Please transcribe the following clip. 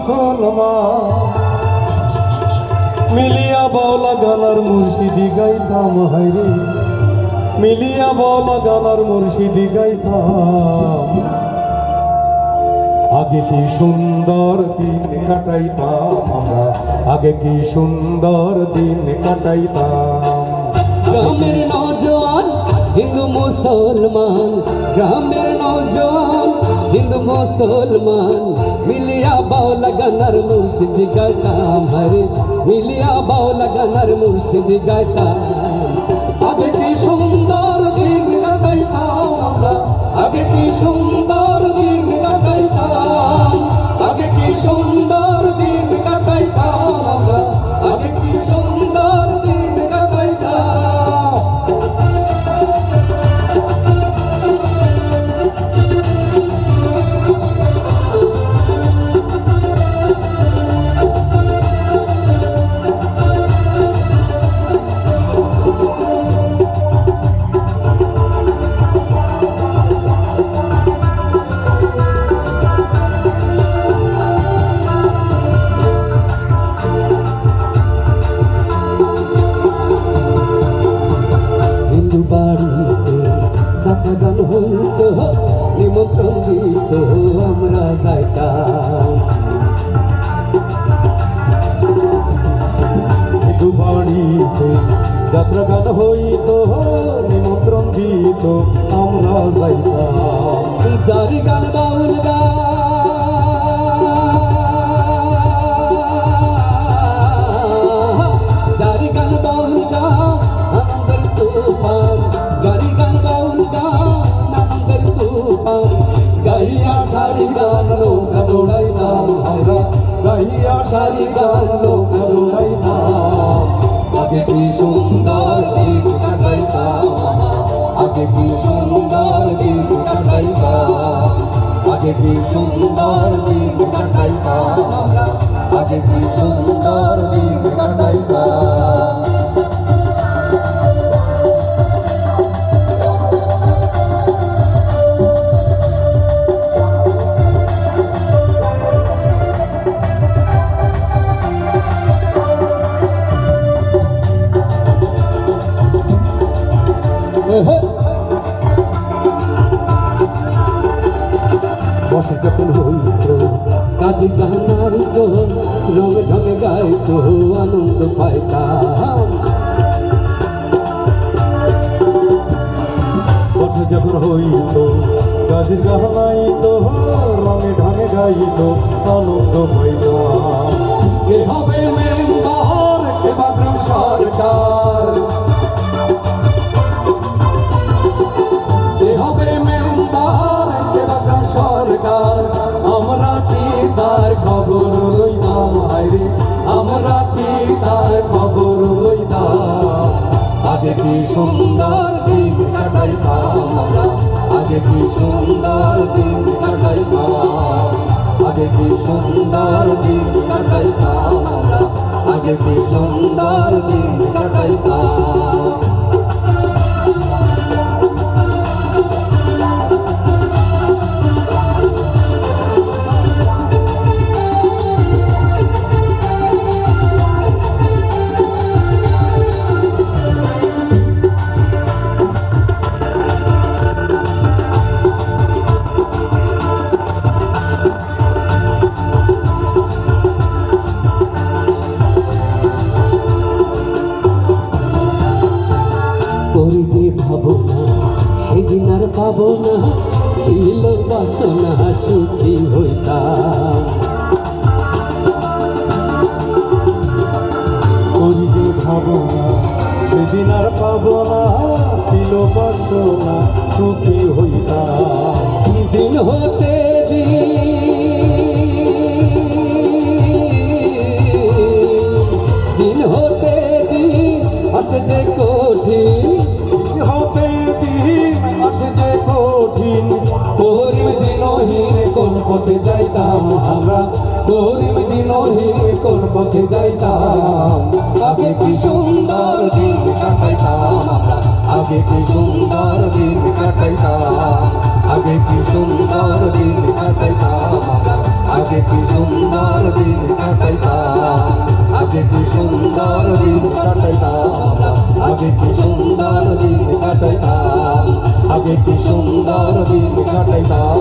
মুসলমান মিলিয়া বাউলা গানার মুর্শিদি গাইতাম হাইরে মিলিয়া বাউলা গানার মুর্শিদি গাইতাম আগে কি সুন্দর দিন কাটাইতাম আমরা আগে কি সুন্দর দিন কাটাইতাম গ্রামের নওজোয়ান হিন্দু মুসলমান গ্রামের নওজোয়ান হিন্দু মুসলমান মিলিয়া বাউলা গানার মুর্শিদি গাইতাম হরে মিলিয়া বাউলা গানার মুর্শিদি গাইতাম আগে কি সুন্দর দিন কাটাইতাম আমরা আগে কি সুন্দর দিন কাটাইতাম আগে কি সুন্দর দিন কাটাইতাম আমরা আগে কি সুন্দর দিন কাটাইতাম বাড়িতে যাত্রা গান হইতো নিমন্ত্রণ দিত আমরা যাইতাম হিন্দু বাড়িতে যাত্রা গান হইতো নিমন্ত্রণ দিত আমরা যাইতাম যারি গান বাউল যারি গান বাউল আনন্দের তুফান গারি গান বাউল আনন্দের তুফান গাইয়া সারি গান নৌকা দৌড়াইতাম আমরা গাইয়া সারি গান নৌকা দৌড়াইতাম আগে কি সুন্দর দিন কাটাইতাম আগে কি সুন্দর দিন কাটাইতাম আগে কি সুন্দর দিন কাটাইতাম আগে কি সুন্দর দিন কাটাইতাম বসে যখন হইত কাজী গানাইত রঙ ঢঙে গাইত আনন্দ পাইতাম বসে যখন হইত কাজীর গাহাইত রঙে ঢঙে গাইত আনন্দ পাইতাম কে হবে মেম্বার কে বাদরাম সরকার কে হবে মেম্বার কে বাদরাম সরকার আমরা কি তার খবর লইতাম হায়রে আমরা কি তার খবর লইতাম আগে কি সুন্দর দিন কাটাইতাম আমরা আগে কি সুন্দর দিন কাটাইতাম আগে কি সুন্দর দিন কাটাইতাম আমরা আগে কি সুন্দর দিন কাটাইতাম করি যে ভাবনা সেদিন আর পাবো না ছিল বাসনা সুখী হইতাম করি যে ভাবনা সেদিন আর পাবো না ছিল বাসনা সুখী হইতাম দিন হতে দিন হতে দিন আসে যে কঠিন হতে দিন আসে যে কঠিন গরিব দিনহীন কোন পথে যাইতাম আমরা গরিব দিনহীন কোন পথে যাইতাম আগে কি সুন্দর দিন কাটাইতাম আমরা আগে কি সুন্দর দিন কাটাইতাম আগে কি সুন্দর দিন কাটাইতাম আমরা আগে কি সুন্দর দিন কাটাইতাম, আগে কি সুন্দর দিন কাটাইতাম, আগে কি সুন্দর দিন কাটাইতাম, আগে কি সুন্দর দিন কাটাইতাম।